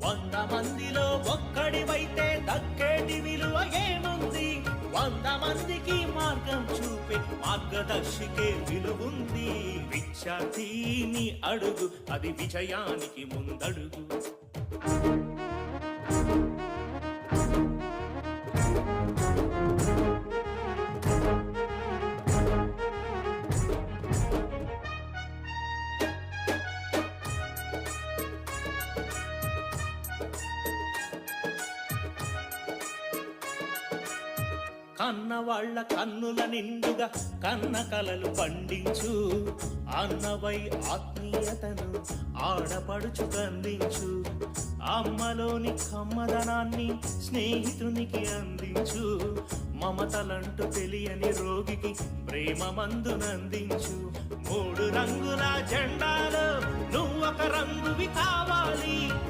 100 మందిలో ఒక్కడివైతే దక్కేటి విలువ ఏముంది? 100 మందికి మార్గం చూపే మార్గదర్శికే విలువుంది. విద్యార్థి నీ అడుగు అది విజయానికి ముందడుగు. కన్నవాళ్ల కన్నుల నిండుగా కన్న కలలు పండించు. అన్నవై ఆత్మీయతను ఆడపడుచుకు అందించు. అమ్మలోని కమ్మదనాన్ని స్నేహితునికి అందించు. మమతలంటూ తెలియని రోగికి ప్రేమ మందునందించు. 3 రంగుల జెండాలో నువ్వొక రంగువి కావాలి.